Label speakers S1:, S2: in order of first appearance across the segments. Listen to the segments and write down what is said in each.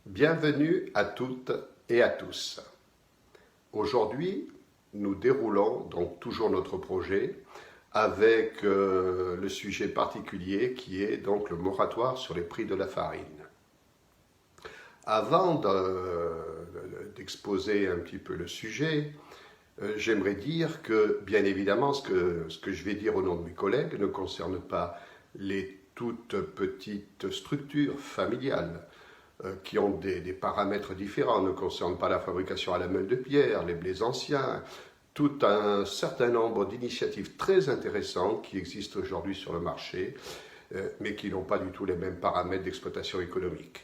S1: Bienvenue à toutes et à tous. Aujourd'hui, nous déroulons donc toujours notre projet avec le sujet particulier qui est donc le moratoire sur les prix de la farine. Avant d'exposer un petit peu le sujet, j'aimerais dire que, bien évidemment, ce que je vais dire au nom de mes collègues ne concerne pas les toutes petites structures familiales qui ont des paramètres différents, ne concernent pas la fabrication à la meule de pierre, les blés anciens, tout un certain nombre d'initiatives très intéressantes qui existent aujourd'hui sur le marché, mais qui n'ont pas du tout les mêmes paramètres d'exploitation économique.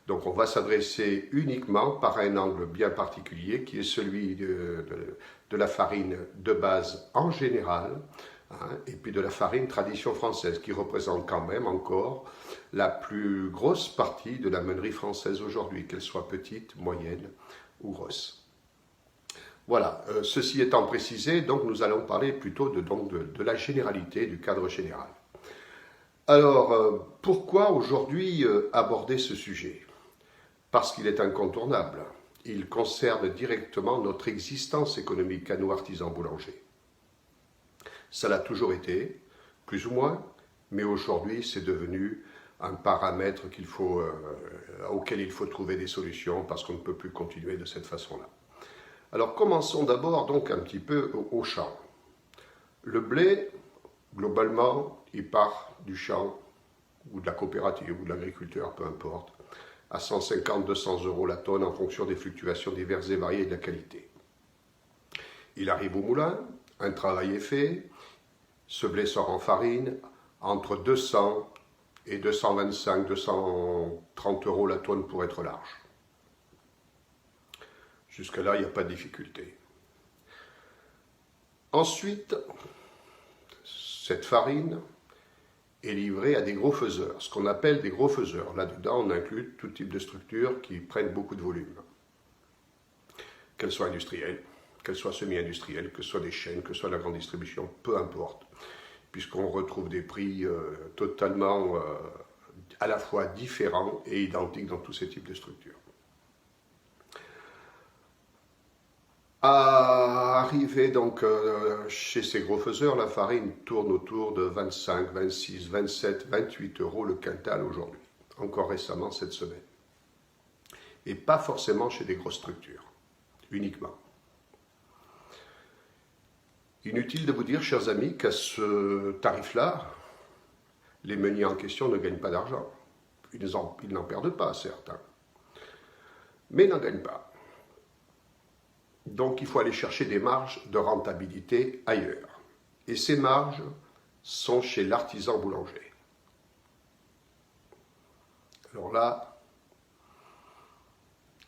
S1: Donc on va s'adresser uniquement par un angle bien particulier qui est celui de la farine de base en général, et puis de la farine tradition française qui représente quand même encore la plus grosse partie de la meunerie française aujourd'hui, qu'elle soit petite, moyenne ou grosse. Voilà, ceci étant précisé, donc nous allons parler plutôt de la généralité, du cadre général. Alors, pourquoi aujourd'hui aborder ce sujet ? Parce qu'il est incontournable. Il concerne directement notre existence économique à nous artisans boulangers. Ça l'a toujours été, plus ou moins, mais aujourd'hui c'est devenu un paramètre auquel il faut trouver des solutions parce qu'on ne peut plus continuer de cette façon-là. Alors commençons d'abord donc un petit peu au champ. Le blé, globalement, il part du champ ou de la coopérative ou de l'agriculteur, peu importe, à 150-200 euros la tonne en fonction des fluctuations diverses et variées de la qualité. Il arrive au moulin, un travail est fait, ce blé sort en farine entre 200 et 225-230 euros la tonne pour être large. Jusque-là, il n'y a pas de difficulté. Ensuite, cette farine est livrée à des gros faiseurs, ce qu'on appelle des gros faiseurs. Là-dedans, on inclut tout type de structures qui prennent beaucoup de volume. Qu'elles soient industrielles, qu'elles soient semi-industrielles, que ce soit des chaînes, que ce soit la grande distribution, peu importe, puisqu'on retrouve des prix totalement à la fois différents et identiques dans tous ces types de structures. Arrivé donc chez ces gros faiseurs, la farine tourne autour de 25, 26, 27, 28 euros le quintal aujourd'hui, encore récemment cette semaine. Et pas forcément chez des grosses structures, uniquement. Inutile de vous dire, chers amis, qu'à ce tarif-là, les meuniers en question ne gagnent pas d'argent. Ils n'en perdent pas, certains, mais ils n'en gagnent pas. Donc il faut aller chercher des marges de rentabilité ailleurs. Et ces marges sont chez l'artisan boulanger. Alors là,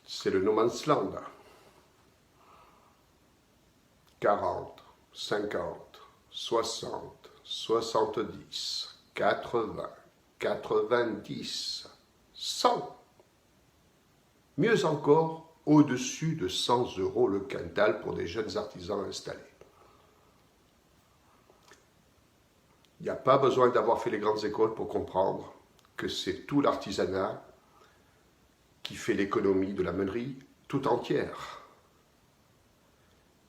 S1: c'est le no man's land. 40, 50, 60, 70, 80, 90, 100. Mieux encore, au-dessus de 100 euros le quintal pour des jeunes artisans installés. Il n'y a pas besoin d'avoir fait les grandes écoles pour comprendre que c'est tout l'artisanat qui fait l'économie de la meunerie tout entière.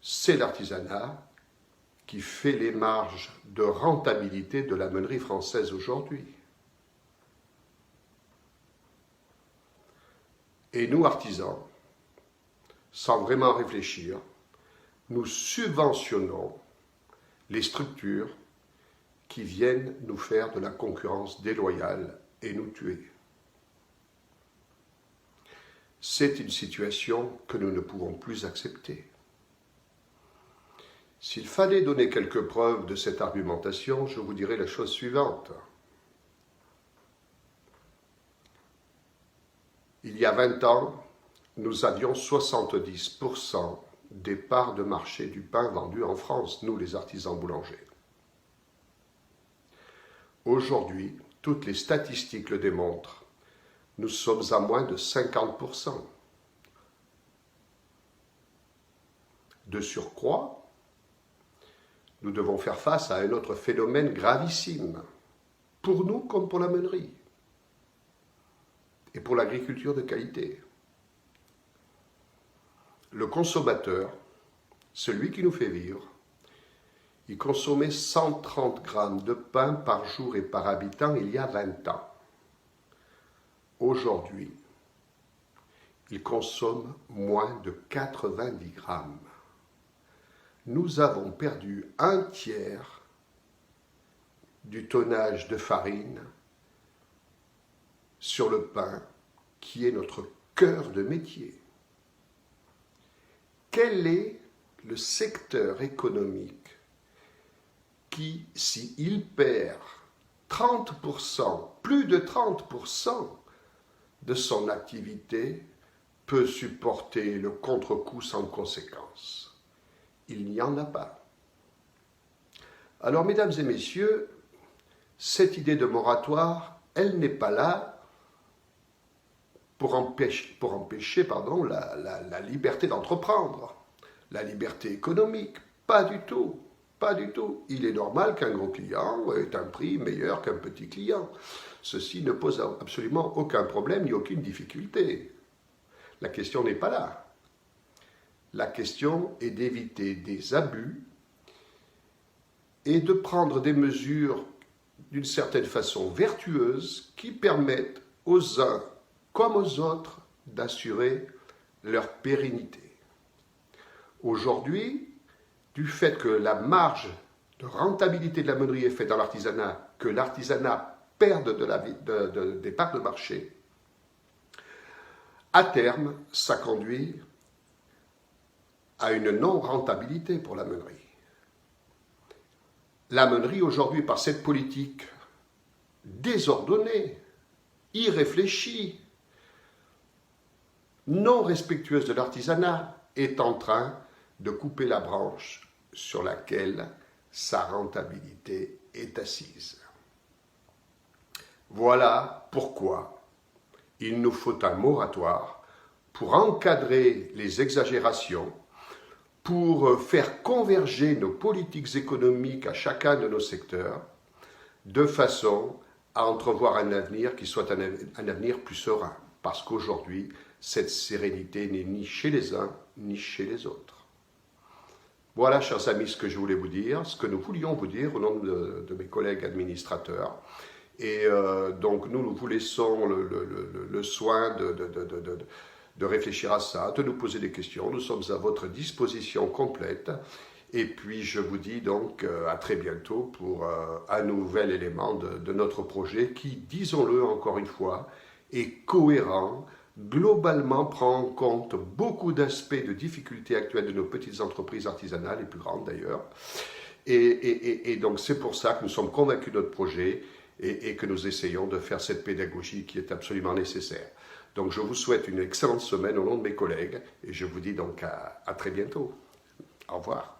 S1: C'est l'artisanat qui fait les marges de rentabilité de la meunerie française aujourd'hui. Et nous, artisans, sans vraiment réfléchir, nous subventionnons les structures qui viennent nous faire de la concurrence déloyale et nous tuer. C'est une situation que nous ne pouvons plus accepter. S'il fallait donner quelques preuves de cette argumentation, je vous dirais la chose suivante. Il y a 20 ans, nous avions 70% des parts de marché du pain vendu en France, nous les artisans boulangers. Aujourd'hui, toutes les statistiques le démontrent, nous sommes à moins de 50%. De surcroît, nous devons faire face à un autre phénomène gravissime, pour nous comme pour la meunerie. et pour l'agriculture de qualité. Le consommateur, celui qui nous fait vivre, il consommait 130 grammes de pain par jour et par habitant il y a 20 ans. Aujourd'hui, il consomme moins de 90 grammes. Nous avons perdu un tiers du tonnage de farine sur le pain, qui est notre cœur de métier. Quel est le secteur économique qui, s'il perd 30%, plus de 30% de son activité, peut supporter le contre-coup sans conséquence? Il n'y en a pas. Alors, mesdames et messieurs, cette idée de moratoire, elle n'est pas là pour empêcher la liberté d'entreprendre, la liberté économique. Pas du tout, pas du tout. Il est normal qu'un gros client ait un prix meilleur qu'un petit client. Ceci ne pose absolument aucun problème ni aucune difficulté. La question n'est pas là. La question est d'éviter des abus et de prendre des mesures d'une certaine façon vertueuses qui permettent aux uns comme aux autres d'assurer leur pérennité. Aujourd'hui, du fait que la marge de rentabilité de la meunerie est faite dans l'artisanat, que l'artisanat perde des parts de marché, à terme, ça conduit à une non-rentabilité pour la meunerie. La meunerie aujourd'hui, par cette politique désordonnée, irréfléchie, non respectueuse de l'artisanat, est en train de couper la branche sur laquelle sa rentabilité est assise. Voilà pourquoi il nous faut un moratoire pour encadrer les exagérations, pour faire converger nos politiques économiques à chacun de nos secteurs, de façon à entrevoir un avenir qui soit un avenir plus serein. Parce qu'aujourd'hui, cette sérénité n'est ni chez les uns, ni chez les autres. Voilà, chers amis, ce que je voulais vous dire, ce que nous voulions vous dire au nom de mes collègues administrateurs. Et donc, nous vous laissons le soin de réfléchir à ça, de nous poser des questions. Nous sommes à votre disposition complète. Et puis, je vous dis donc à très bientôt pour un nouvel élément de notre projet qui, disons-le encore une fois, est cohérent, globalement prend en compte beaucoup d'aspects de difficultés actuelles de nos petites entreprises artisanales, les plus grandes d'ailleurs. Et donc, c'est pour ça que nous sommes convaincus de notre projet et que nous essayons de faire cette pédagogie qui est absolument nécessaire. Donc, je vous souhaite une excellente semaine au nom de mes collègues et je vous dis donc à très bientôt. Au revoir.